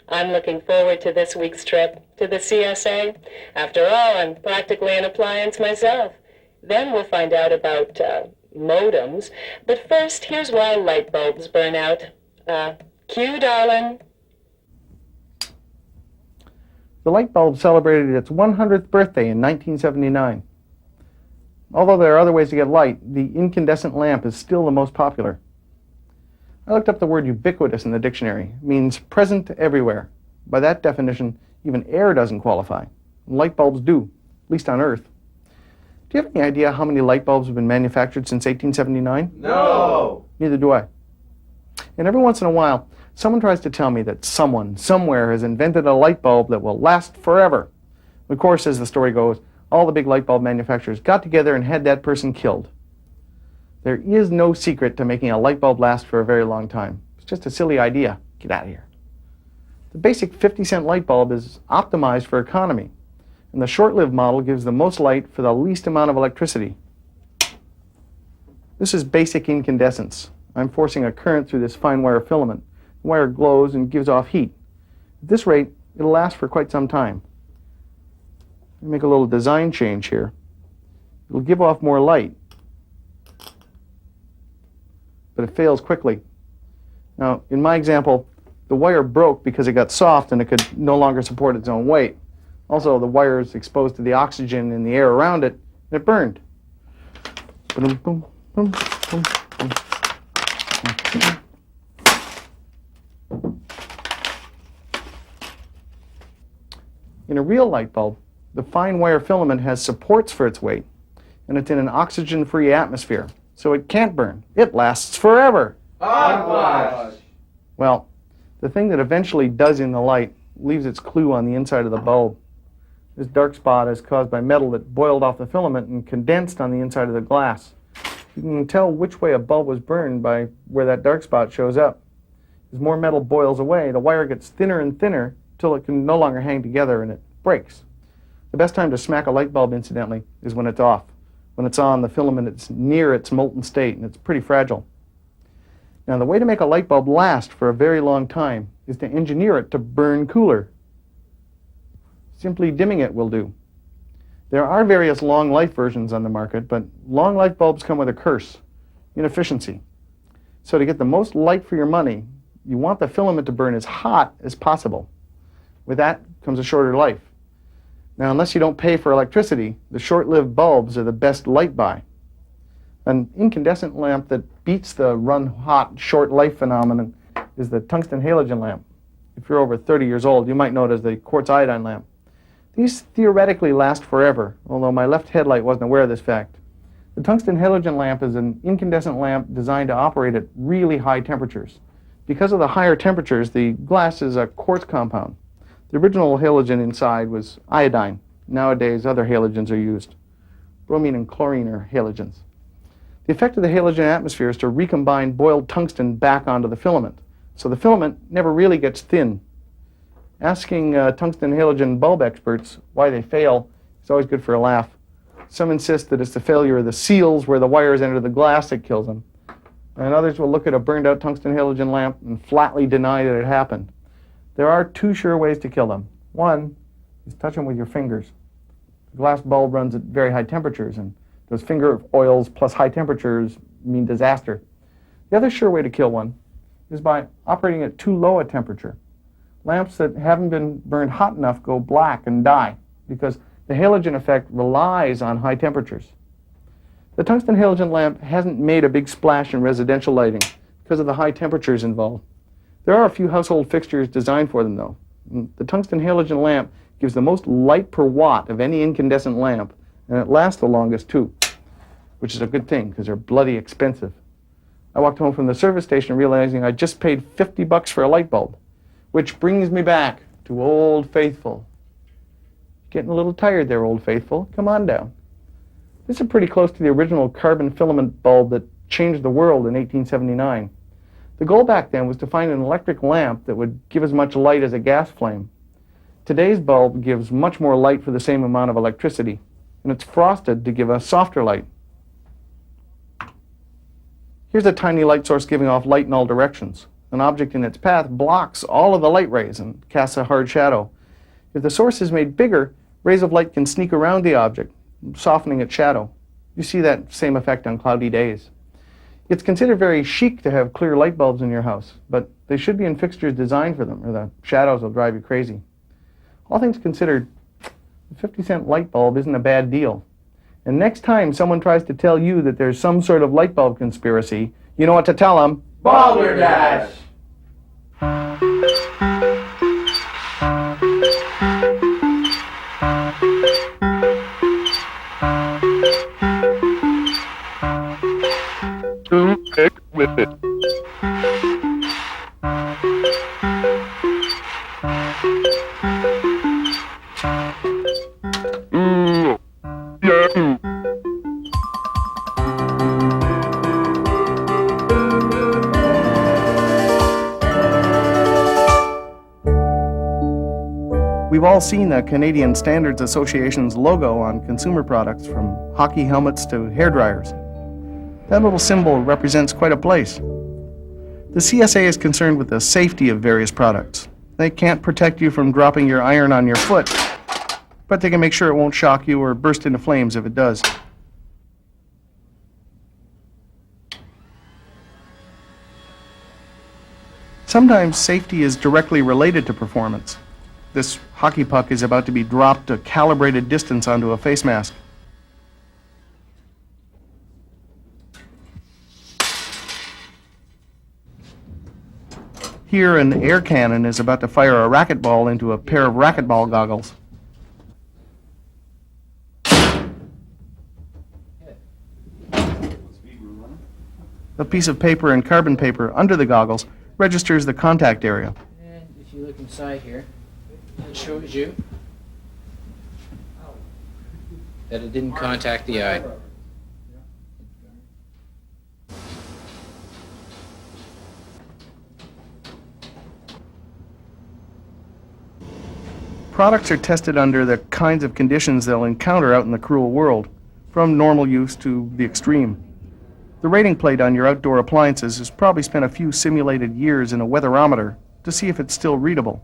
I'm looking forward to this week's trip to the CSA. After all, I'm practically an appliance myself. Then we'll find out about modems. But first, here's why light bulbs burn out. Cue, darling. The light bulb celebrated its 100th birthday in 1979. Although there are other ways to get light, the incandescent lamp is still the most popular. I looked up the word ubiquitous in the dictionary. It means present everywhere. By that definition, even air doesn't qualify. Light bulbs do, at least on Earth. Do you have any idea how many light bulbs have been manufactured since 1879? No! Neither do I. And every once in a while, someone tries to tell me that someone, somewhere, has invented a light bulb that will last forever. Of course, as the story goes, all the big light bulb manufacturers got together and had that person killed. There is no secret to making a light bulb last for a very long time. It's just a silly idea. Get out of here. The basic 50-cent light bulb is optimized for economy, and the short-lived model gives the most light for the least amount of electricity. This is basic incandescence. I'm forcing a current through this fine wire filament. The wire glows and gives off heat. At this rate, it'll last for quite some time. Let me make a little design change here. It'll give off more light, but it fails quickly. Now, in my example, the wire broke because it got soft and it could no longer support its own weight. Also, the wire is exposed to the oxygen in the air around it, and it burned. In a real light bulb, the fine wire filament has supports for its weight, and it's in an oxygen-free atmosphere, so it can't burn. It lasts forever. Hogwash! Well, the thing that eventually does in the light leaves its clue on the inside of the bulb. This dark spot is caused by metal that boiled off the filament and condensed on the inside of the glass. You can tell which way a bulb was burned by where that dark spot shows up. As more metal boils away, the wire gets thinner and thinner till it can no longer hang together and it breaks. The best time to smack a light bulb, incidentally, is when it's off. When it's on, the filament is near its molten state and it's pretty fragile. Now, the way to make a light bulb last for a very long time is to engineer it to burn cooler. Simply dimming it will do. There are various long life versions on the market, but long light bulbs come with a curse: inefficiency. So to get the most light for your money, you want the filament to burn as hot as possible. With that comes a shorter life. Now, unless you don't pay for electricity, the short-lived bulbs are the best light buy. An incandescent lamp that beats the run-hot, short-life phenomenon is the tungsten halogen lamp. If you're over 30 years old, you might know it as the quartz iodine lamp. These theoretically last forever, although my left headlight wasn't aware of this fact. The tungsten halogen lamp is an incandescent lamp designed to operate at really high temperatures. Because of the higher temperatures, the glass is a quartz compound. The original halogen inside was iodine. Nowadays, other halogens are used. Bromine and chlorine are halogens. The effect of the halogen atmosphere is to recombine boiled tungsten back onto the filament, so the filament never really gets thin. Asking tungsten halogen bulb experts why they fail is always good for a laugh. Some insist that it's the failure of the seals where the wires enter the glass that kills them. And others will look at a burned out tungsten halogen lamp and flatly deny that it happened. There are two sure ways to kill them. One is touch them with your fingers. The glass bulb runs at very high temperatures, and those finger oils plus high temperatures mean disaster. The other sure way to kill one is by operating at too low a temperature. Lamps that haven't been burned hot enough go black and die because the halogen effect relies on high temperatures. The tungsten halogen lamp hasn't made a big splash in residential lighting because of the high temperatures involved. There are a few household fixtures designed for them, though. The tungsten halogen lamp gives the most light per watt of any incandescent lamp, and it lasts the longest, too, which is a good thing because they're bloody expensive. I walked home from the service station realizing I just paid $50 for a light bulb, which brings me back to Old Faithful. Getting a little tired there, Old Faithful. Come on down. This is pretty close to the original carbon filament bulb that changed the world in 1879. The goal back then was to find an electric lamp that would give as much light as a gas flame. Today's bulb gives much more light for the same amount of electricity, and it's frosted to give a softer light. Here's a tiny light source giving off light in all directions. An object in its path blocks all of the light rays and casts a hard shadow. If the source is made bigger, rays of light can sneak around the object, softening its shadow. You see that same effect on cloudy days. It's considered very chic to have clear light bulbs in your house, but they should be in fixtures designed for them, or the shadows will drive you crazy. All things considered, a 50-cent light bulb isn't a bad deal. And next time someone tries to tell you that there's some sort of light bulb conspiracy, you know what to tell them. Balderdash! To heck with it. Yahoo! We've all seen the Canadian Standards Association's logo on consumer products, from hockey helmets to hairdryers. That little symbol represents quite a place. The CSA is concerned with the safety of various products. They can't protect you from dropping your iron on your foot, but they can make sure it won't shock you or burst into flames if it does. Sometimes safety is directly related to performance. This hockey puck is about to be dropped a calibrated distance onto a face mask. Here, an air cannon is about to fire a racquetball into a pair of racquetball goggles. A piece of paper and carbon paper under the goggles registers the contact area. And if you look inside here, it shows you that it didn't contact the eye. Products are tested under the kinds of conditions they'll encounter out in the cruel world, from normal use to the extreme. The rating plate on your outdoor appliances has probably spent a few simulated years in a weatherometer to see if it's still readable.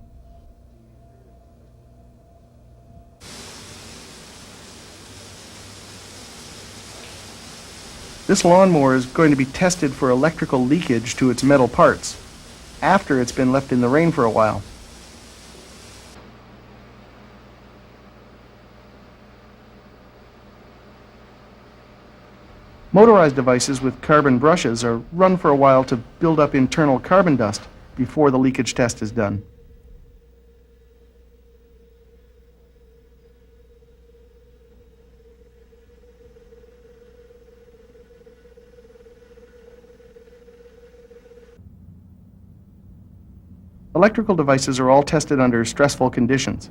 This lawnmower is going to be tested for electrical leakage to its metal parts after it's been left in the rain for a while. Motorized devices with carbon brushes are run for a while to build up internal carbon dust before the leakage test is done. Electrical devices are all tested under stressful conditions.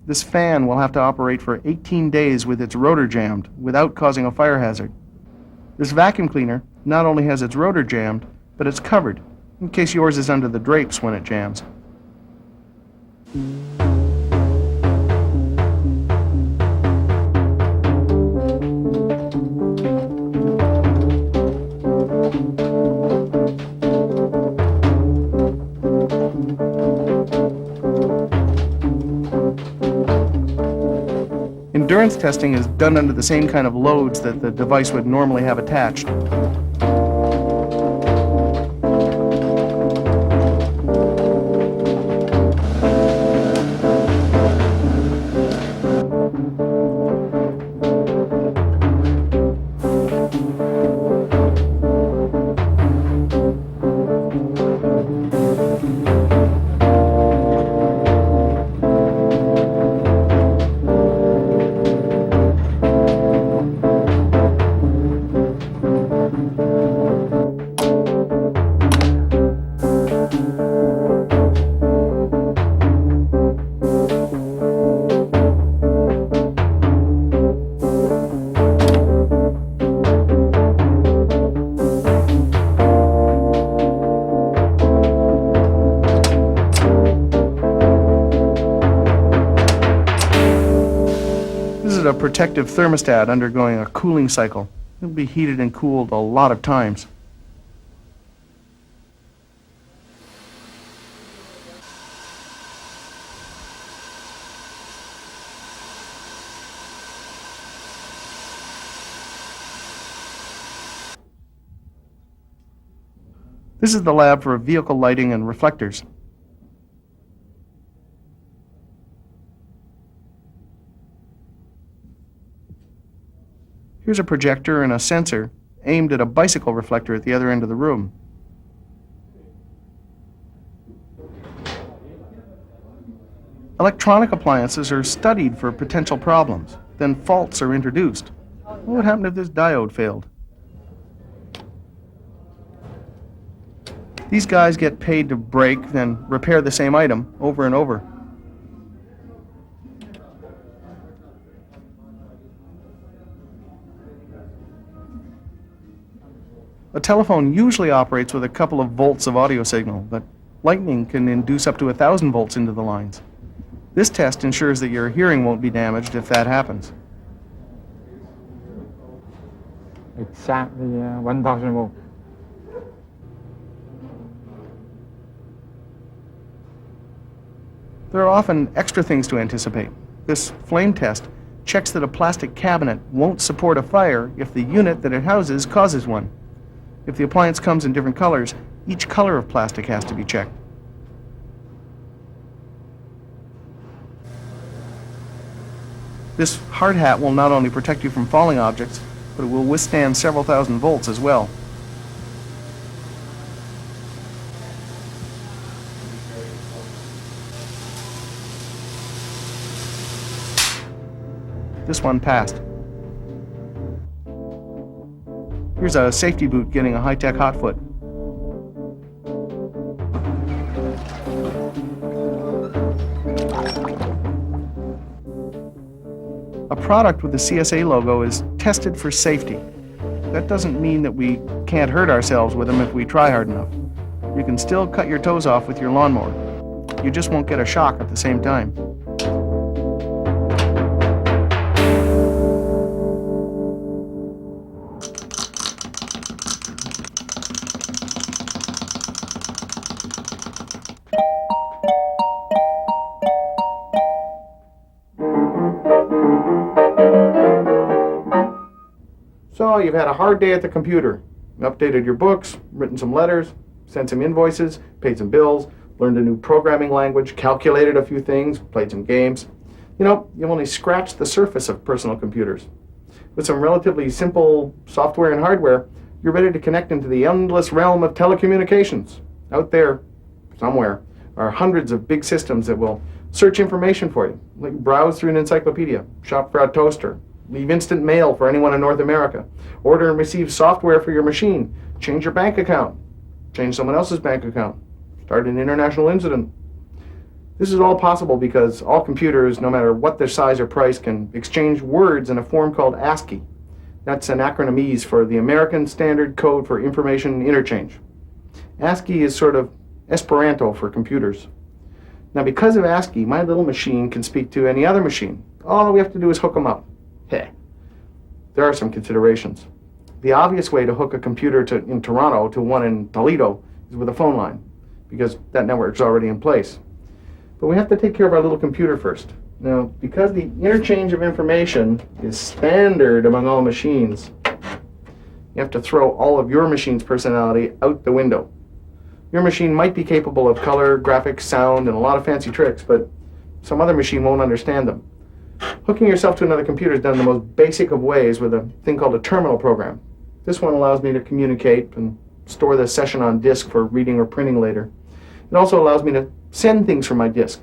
This fan will have to operate for 18 days with its rotor jammed without causing a fire hazard. This vacuum cleaner not only has its rotor jammed, but it's covered, in case yours is under the drapes when it jams. Endurance testing is done under the same kind of loads that the device would normally have attached. A protective thermostat undergoing a cooling cycle. It'll be heated and cooled a lot of times. This is the lab for vehicle lighting and reflectors. Here's a projector and a sensor aimed at a bicycle reflector at the other end of the room. Electronic appliances are studied for potential problems. Then faults are introduced. What would happen if this diode failed? These guys get paid to break, then repair the same item over and over. A telephone usually operates with a couple of volts of audio signal, but lightning can induce up to 1,000 volts into the lines. This test ensures that your hearing won't be damaged if that happens. Exactly 1,000 volts. There are often extra things to anticipate. This flame test checks that a plastic cabinet won't support a fire if the unit that it houses causes one. If the appliance comes in different colors, each color of plastic has to be checked. This hard hat will not only protect you from falling objects, but it will withstand several thousand volts as well. This one passed. Here's a safety boot getting a high-tech hotfoot. A product with the CSA logo is tested for safety. That doesn't mean that we can't hurt ourselves with them if we try hard enough. You can still cut your toes off with your lawnmower. You just won't get a shock at the same time. So you've had a hard day at the computer. You updated your books, written some letters, sent some invoices, paid some bills, learned a new programming language, calculated a few things, played some games. You know, you've only scratched the surface of personal computers. With some relatively simple software and hardware, you're ready to connect into the endless realm of telecommunications. Out there, somewhere, are hundreds of big systems that will search information for you, like browse through an encyclopedia, shop for a toaster, leave instant mail for anyone in North America, order and receive software for your machine, change your bank account, change someone else's bank account, start an international incident. This is all possible because all computers, no matter what their size or price, can exchange words in a form called ASCII. That's an acronymese for the American Standard Code for Information Interchange. ASCII is sort of Esperanto for computers. Now, because of ASCII, my little machine can speak to any other machine. All we have to do is hook them up. Heh. There are some considerations. The obvious way to hook a computer in Toronto to one in Toledo is with a phone line, because that network's already in place. But we have to take care of our little computer first. Now, because the interchange of information is standard among all machines, you have to throw all of your machine's personality out the window. Your machine might be capable of color, graphics, sound, and a lot of fancy tricks, but some other machine won't understand them. Hooking yourself to another computer is done in the most basic of ways with a thing called a terminal program. This one allows me to communicate and store the session on disk for reading or printing later. It also allows me to send things from my disk.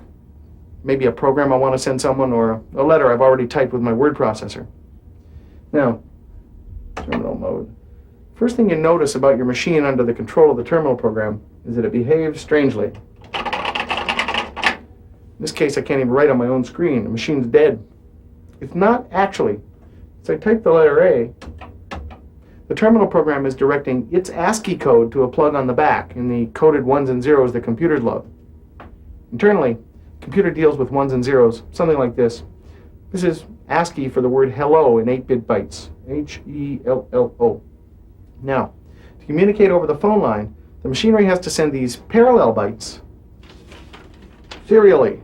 Maybe a program I want to send someone or a letter I've already typed with my word processor. Now, terminal mode. First thing you notice about your machine under the control of the terminal program is that it behaves strangely. In this case, I can't even write on my own screen. The machine's dead. It's not actually. As I type the letter A, the terminal program is directing its ASCII code to a plug on the back in the coded ones and zeros that computers love. Internally, the computer deals with ones and zeros, something like this. This is ASCII for the word hello in 8-bit bytes. H-E-L-L-O. Now, to communicate over the phone line, the machinery has to send these parallel bytes serially.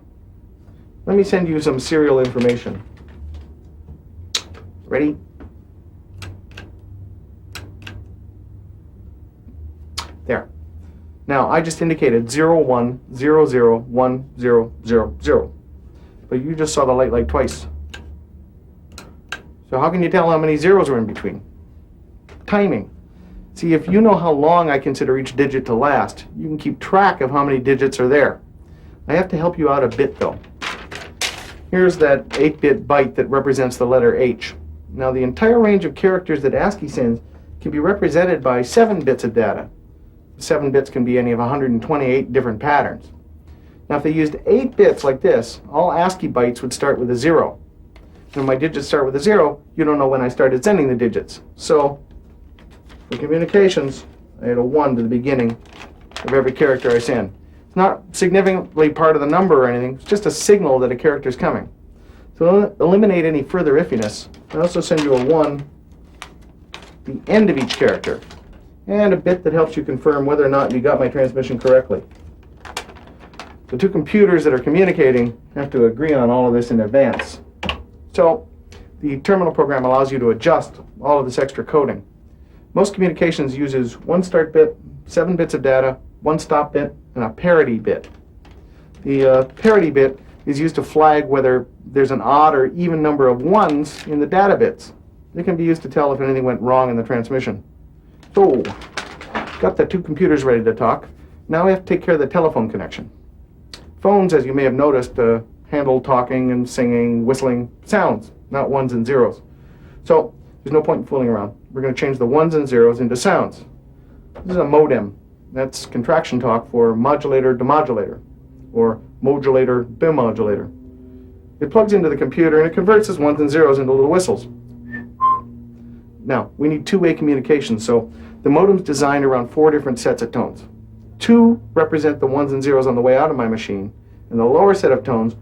Let me send you some serial information. Ready? There. Now, I just indicated 0, 1, 0, 0, 1, 0, 0, 0. But you just saw the light twice. So how can you tell how many zeros are in between? Timing. See, if you know how long I consider each digit to last, you can keep track of how many digits are there. I have to help you out a bit, though. Here's that 8-bit byte that represents the letter H. Now, the entire range of characters that ASCII sends can be represented by 7 bits of data. 7 bits can be any of 128 different patterns. Now, if they used 8 bits like this, all ASCII bytes would start with a 0. When my digits start with a 0, you don't know when I started sending the digits. So, for communications, I add a 1 to the beginning of every character I send. It's not significantly part of the number or anything, it's just a signal that a character is coming. So to eliminate any further iffiness, I also send you a 1 at the end of each character, and a bit that helps you confirm whether or not you got my transmission correctly. The two computers that are communicating have to agree on all of this in advance. So the terminal program allows you to adjust all of this extra coding. Most communications uses 1 start bit, 7 bits of data, 1 stop bit, and a parity bit. The parity bit is used to flag whether there's an odd or even number of 1s in the data bits. It can be used to tell if anything went wrong in the transmission. So, got the two computers ready to talk. Now we have to take care of the telephone connection. Phones, as you may have noticed, handle talking and singing, whistling sounds, not 1s and 0s. So, there's no point in fooling around. We're going to change the 1s and 0s into sounds. This is a modem. That's contraction talk for modulator demodulator, or modulator bimodulator. It plugs into the computer and it converts its 1s and 0s into little whistles. Now, we need two-way communication, so the modem's designed around 4 different sets of tones. 2 represent the 1s and 0s on the way out of my machine, and the lower set of tones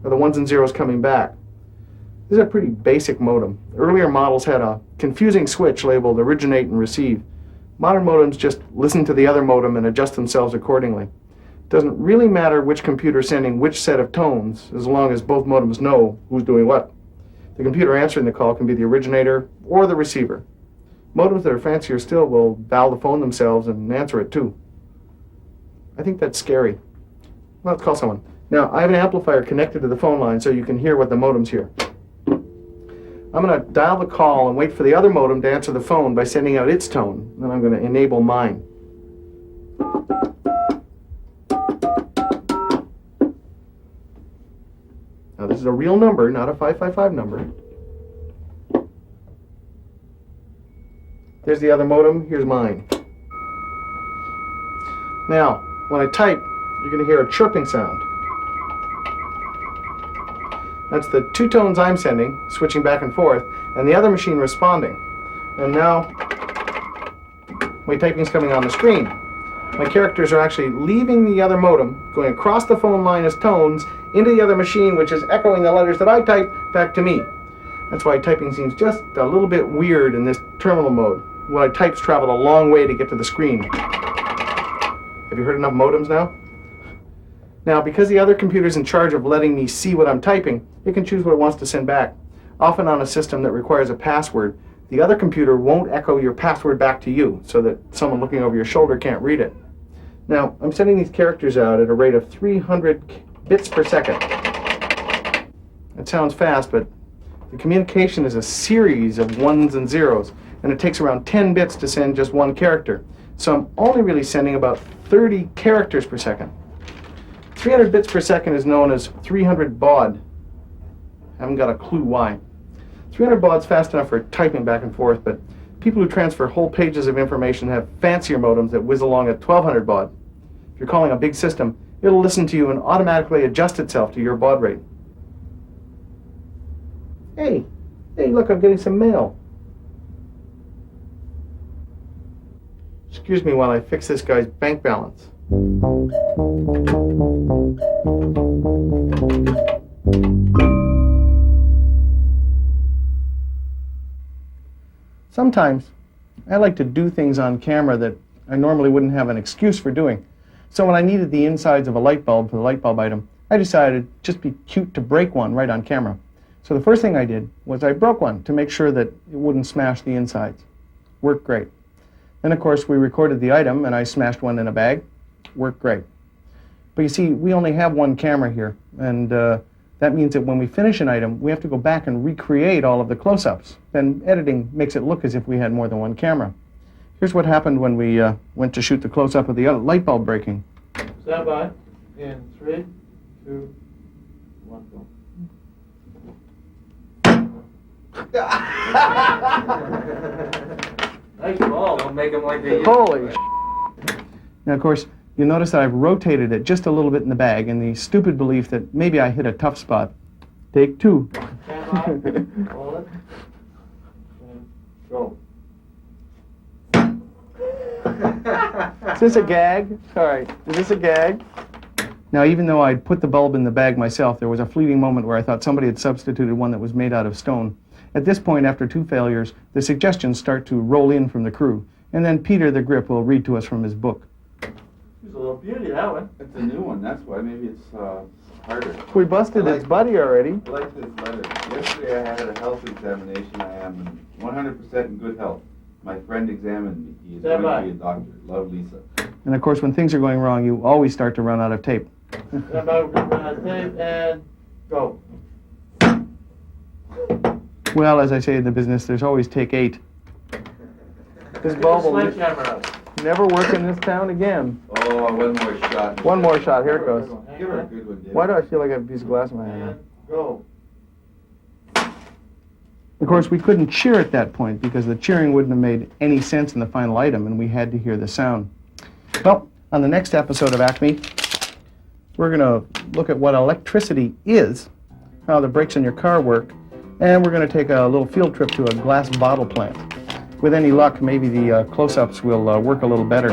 are the 1s and 0s coming back. This is a pretty basic modem. Earlier models had a confusing switch labeled originate and receive. Modern modems just listen to the other modem and adjust themselves accordingly. It doesn't really matter which computer is sending which set of tones, as long as both modems know who's doing what. The computer answering the call can be the originator or the receiver. Modems that are fancier still will dial the phone themselves and answer it too. I think that's scary. Well, let's call someone. Now, I have an amplifier connected to the phone line so you can hear what the modems hear. I'm going to dial the call and wait for the other modem to answer the phone by sending out its tone. Then I'm going to enable mine. Now, this is a real number, not a 555 number. There's the other modem. Here's mine. Now, when I type, you're going to hear a chirping sound. That's the 2 tones I'm sending, switching back and forth, and the other machine responding. And now, my typing's coming on the screen. My characters are actually leaving the other modem, going across the phone line as tones, into the other machine, which is echoing the letters that I type back to me. That's why typing seems just a little bit weird in this terminal mode. What I type's traveled a long way to get to the screen. Have you heard enough modems now? Now, because the other computer's in charge of letting me see what I'm typing, it can choose what it wants to send back. Often on a system that requires a password, the other computer won't echo your password back to you, so that someone looking over your shoulder can't read it. Now, I'm sending these characters out at a rate of 300 bits per second. That sounds fast, but the communication is a series of 1s and 0s, and it takes around 10 bits to send just one character. So I'm only really sending about 30 characters per second. 300 bits per second is known as 300 baud. Haven't got a clue why. 300 baud's fast enough for typing back and forth, but people who transfer whole pages of information have fancier modems that whiz along at 1200 baud. If you're calling a big system, it'll listen to you and automatically adjust itself to your baud rate. Hey, look, I'm getting some mail. Excuse me while I fix this guy's bank balance. Sometimes I like to do things on camera that I normally wouldn't have an excuse for doing. So when I needed the insides of a light bulb for the light bulb item, I decided it'd just be cute to break one right on camera. So the first thing I did was I broke one to make sure that it wouldn't smash the insides. Worked great. And of course, we recorded the item, and I smashed one in a bag. Worked great. But you see, we only have one camera here, and that means that when we finish an item, we have to go back and recreate all of the close-ups. Then editing makes it look as if we had more than one camera. Here's what happened when we went to shoot the close-up of the light bulb breaking. Stand by. In 3, 2, 1, go. Nice ball. Don't make them like they Holy Now, of course, you notice that I've rotated it just a little bit in the bag in the stupid belief that maybe I hit a tough spot. Take 2. Stand by. Hold it. And go. Is this a gag? All right. Is this a gag? Now, even though I'd put the bulb in the bag myself, there was a fleeting moment where I thought somebody had substituted one that was made out of stone. At this point, after 2 failures, the suggestions start to roll in from the crew, and then Peter the Grip will read to us from his book. It's a little beauty, that one. It's a new one, that's why. Maybe it's harder. We busted its buddy already. I like this letter. Yesterday I had a health examination. I am 100% in good health. My friend examined me. He is going to be a doctor. Love, Lisa. And of course, when things are going wrong, you always start to run out of tape. Stand by. Run out of tape and go. Well, as I say in the business, there's always take 8. This bulb will Sledgehammer out. never work in this town again. Oh, one more shot. One more shot. Here it goes. Give her a good one, Dave. Why do I feel like I have a piece of glass in my hand? And go. Of course, we couldn't cheer at that point because the cheering wouldn't have made any sense in the final item, and we had to hear the sound. Well, on the next episode of Acme, we're going to look at what electricity is, how the brakes in your car work, and we're going to take a little field trip to a glass bottle plant. With any luck, maybe the close-ups will work a little better.